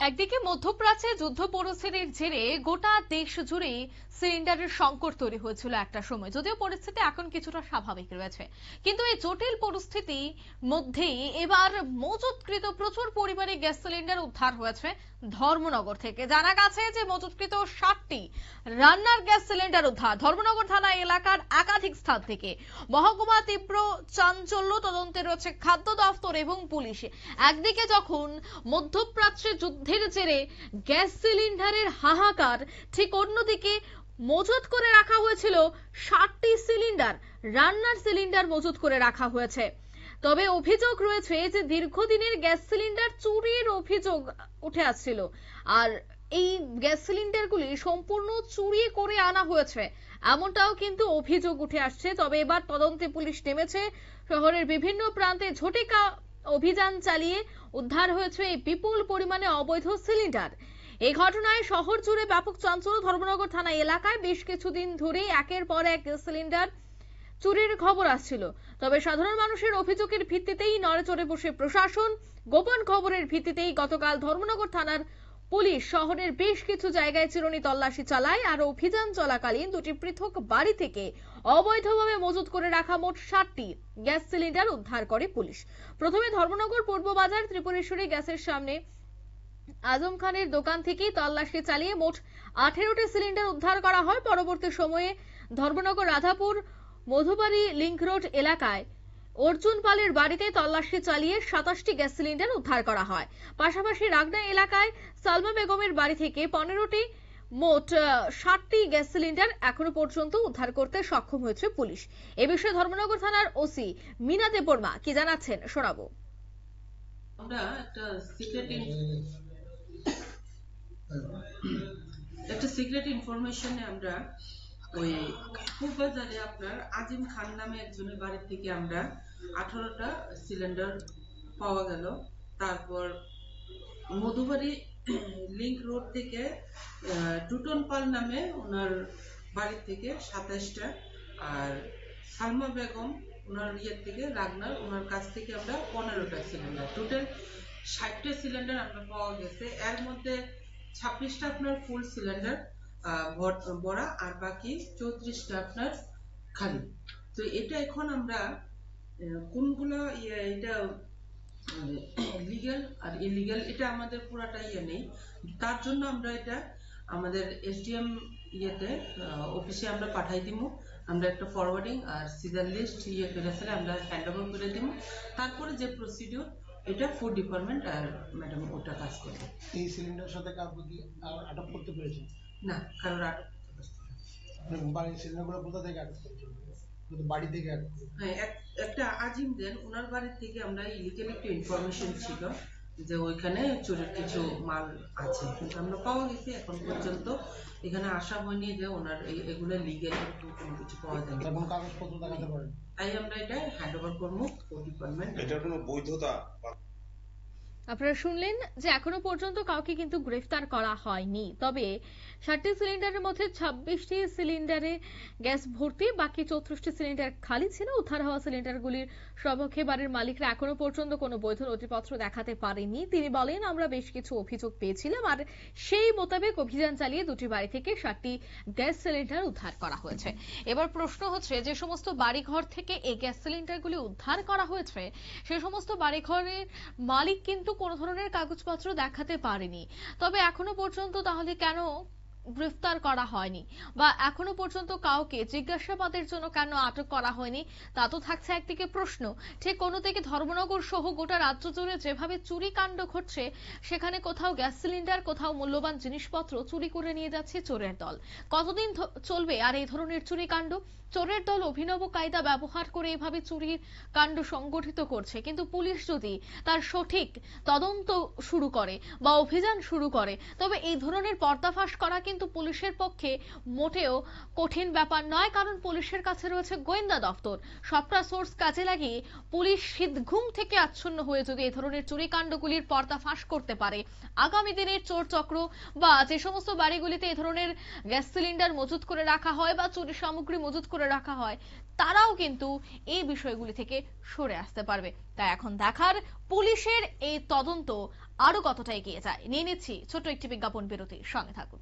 একদিকে মধ্যপ্রাচ্যে যুদ্ধ পরিস্থিতির জেরে গোটা দেশ জুড়ে সিলিন্ডারের সংকট তৈরি হয়েছিল একটা সময়, যদিও পরিস্থিতি এখন কিছুটা স্বাভাবিক রয়েছে। কিন্তু এই জটিল পরিস্থিতির মধ্যেই এবার মজুতকৃত প্রচুর পরিমাণে গ্যাস সিলিন্ডার উদ্ধার হয়েছে ধর্মনগর থেকে। জানা গেছে যে মজুতকৃত 60টি রান্নার গ্যাস সিলিন্ডার উদ্ধার ধর্মনগর থানা এলাকার একাধিক স্থান থেকে। মহকুমা তীব্র চাঞ্চল্য, তদন্তে রয়েছে খাদ্য দফতর এবং পুলিশ। একদিকে যখন মধ্যপ্রাচ্যে যুদ্ধের জেরে গ্যাস সিলিন্ডারের হাহাকার, ঠিক অন্যদিকে মজুত করে রাখা হয়েছিল 60টি সিলিন্ডার, রান্নার সিলিন্ডার মজুত করে রাখা হয়েছে। তবে অভিযোগ রয়েছে যে দীর্ঘদিনের গ্যাস সিলিন্ডার চুরির অভিযোগ উঠে আসছিল, আর এই গ্যাস সিলিন্ডারগুলি সম্পূর্ণ চুরি করে আনা হয়েছে এমনটাও কিন্তু অভিযোগ উঠে আসছে। তবে এবার তদন্তে পুলিশ নেমেছে। শহরের বিভিন্ন প্রান্তে ঝটিকা অভিযান চালিয়ে উদ্ধার হয়েছে এই বিপুল পরিমাণে অবৈধ সিলিন্ডার। এই ঘটনায় শহর জুড়ে ব্যাপক চাঞ্চল্য। ধর্মনগর থানা এলাকায় বেশ কিছুদিন ধরেই একের পর এক গ্যাস সিলিন্ডার চুরির খবর আসছিল। তবে সাধারণ মানুষের অভিযোগের ভিত্তিতেই নড়েচড়ে বসে প্রশাসন। গোপন খবরের ভিত্তিতেই গতকাল ধর্মনগর থানার পুলিশ শহরের বেশ কিছু জায়গায় চিরুনি তল্লাশি চালায়। আর অভিযান চলাকালীন দুটি পৃথক বাড়ি থেকে অবৈধভাবে মজুত করে রাখা মোট 60টি গ্যাস সিলিন্ডার উদ্ধার করে পুলিশ। প্রথমে ধর্মনগর পূর্ব বাজার ত্রিপুরেশ্বরী গ্যাসের সামনে আজম খানের দোকান থেকে তল্লাশি চালিয়ে মোট 18টি সিলিন্ডার উদ্ধার করা হয়। পরবর্তী সময়ে ধর্মনগর রাধাপুর মধুবাড়ি লিংক রোড এলাকায় অর্জুন পালের বাড়িতে তল্লাশি চালিয়ে 27টি গ্যাস সিলিন্ডার উদ্ধার করা হয়। পাশাপাশি রাগনা এলাকায় সালমা বেগমের বাড়ি থেকে 15টি, মোট 60টি গ্যাস সিলিন্ডার এখনো পর্যন্ত উদ্ধার করতে সক্ষম হয়েছে পুলিশ। এ বিষয়ে ধর্মনগর থানার ওসি মিনা দেববর্মা কি জানাচ্ছেন শোনাবো। আমরা একটা সিক্রেট ইনফরমেশনে আমরা ওই বাজারে আপনার আজিম খান নামে একজনের বাড়ি থেকে আমরা 18টা সিলিন্ডার পাওয়া গেল। তারপর মধুবাড়ি লিংক রোড থেকে টুটন পাল নামে ওনার বাড়ি থেকে 27টা, আর সালমা বেগম ওনার থেকে রাগনার ওনার কাছ থেকে আমরা 15টা সিলিন্ডার, টোটাল 60টা সিলিন্ডার আমরা পাওয়া গেছে। এর মধ্যে 26টা আপনার ফুল সিলিন্ডার ভরা, আর বাকি 34টা আপনার খালি। তো এটা এখন আমরা কোনগুলো এটা লিগ্যাল আর ইলিগ্যাল এটা আমাদের পুরাটা নেই। তার জন্য আমরা এটা আমাদের এসডিএম অফিসে আমরা পাঠাই দিব। আমরা একটা ফরওয়ার্ডিং আর সিজার লিস্ট করে আমরা হ্যান্ড ওভার করে দিব। তারপরে যে প্রসিডিউর এটা ফুড ডিপার্টমেন্ট আর ম্যাডাম ওটা কাজ করবে। এই সিলিন্ডার সাথে কাউকে কি আটক করতে পেরেছেন? না, কারোর আটক বাড়ির সিলিন্ডারগুলো কোথা থেকে আটক করেছেন? বাড়ি থেকে আটক? হ্যাঁ, একটা আজিম দেন ওনার বাড়ি থেকে আমরা ইলিগাল একটা ইনফরমেশন ছিল যে ওইখানে চোরের কিছু মাল আছে, কিন্তু আমরা পাওয়া গেছে। এখন পর্যন্ত এখানে আসা হয়নি যে ওনার এগুলো লিগ্যাল কোনো কিছু পাওয়া যায় না, কোনো কাগজপত্র দেখাতে পারেন। তাই আমরা এটা হ্যান্ড ওভার করবো ফুড ডিপার্টমেন্ট। এটার কোনো বৈধতা আপনারা শুনলেন যে এখনো পর্যন্ত কাউকে কিন্তু গ্রেফতার করা হয়নি। তবে 60টি সিলিন্ডারের মধ্যে 26টি সিলিন্ডারে গ্যাস ভর্তি, বাকি 34টি সিলিন্ডার খালি ছিল। উদ্ধার হওয়া সিলিন্ডারগুলির সপক্ষে বাড়ির মালিকরা এখনো পর্যন্ত কোনো বৈধ নথিপত্র দেখাতে পারেনি। তিনি বলেন, আমরা বেশ কিছু অভিযোগ পেয়েছিলাম আর সেই মোতাবেক অভিযান চালিয়ে দুটি বাড়ি থেকে 60টি গ্যাস সিলিন্ডার উদ্ধার করা হয়েছে। এবার প্রশ্ন হচ্ছে, যে সমস্ত বাড়িঘর থেকে এই গ্যাস সিলিন্ডারগুলি উদ্ধার করা হয়েছে সে সমস্ত বাড়িঘরের মালিক কিন্তু কোনো ধরনের কাগজপত্র দেখাতে পারেনি। তবে এখনো পর্যন্ত তাহলে কেন গ্রেফতার করা হয়নি, বা এখনো পর্যন্ত কাউকে জিজ্ঞাসাবাদের জন্য কেন আটক করা হয়নি, তা তো থাকছে একদিকে প্রশ্ন। ঠিক অন্যদিকে ধর্মনগর সহ গোটা রাজ্য জুড়ে যেভাবে চুরি কাণ্ড ঘটছে, সেখানে কোথাও গ্যাস সিলিন্ডার, কোথাও মূল্যবান জিনিসপত্র চুরি করে নিয়ে যাচ্ছে চোরের দল। কতদিন চলবে আর এই ধরনের চুরি কাণ্ড? চোরের দল অভিনব কায়দা ব্যবহার করে এভাবে চুরির কাণ্ড সংগঠিত করছে, কিন্তু পুলিশ যদি তার সঠিক তদন্ত শুরু করে বা অভিযান শুরু করে, তবে এই ধরনের পর্দাফাশ করা কিন্তু কিন্তু পুলিশের পক্ষে মোটেও কঠিন ব্যাপার নয়, কারণ পুলিশের কাছে রয়েছে গোয়েন্দা দপ্তর। সবটা সোর্স কাজে লাগিয়ে পুলিশ শীতঘুম থেকে আচ্ছন্ন হয়ে যদি এই ধরনের চুরিকাণ্ডগুলির পর্দাফাঁস করতে পারে, আগামী দিনের চোর চক্র বা যে সমস্ত বাড়িগুলিতে এই ধরনের গ্যাস সিলিন্ডার মজুত করে রাখা হয় বা চুরি সামগ্রী মজুত করে রাখা হয়, তারাও কিন্তু এই বিষয়গুলি থেকে সরে আসতে পারবে। তাই এখন দেখার পুলিশের এই তদন্ত আরো কতটা এগিয়ে যায়। নিয়ে নিচ্ছি ছোট একটি বিজ্ঞাপন বিরতি, সঙ্গে থাকুন।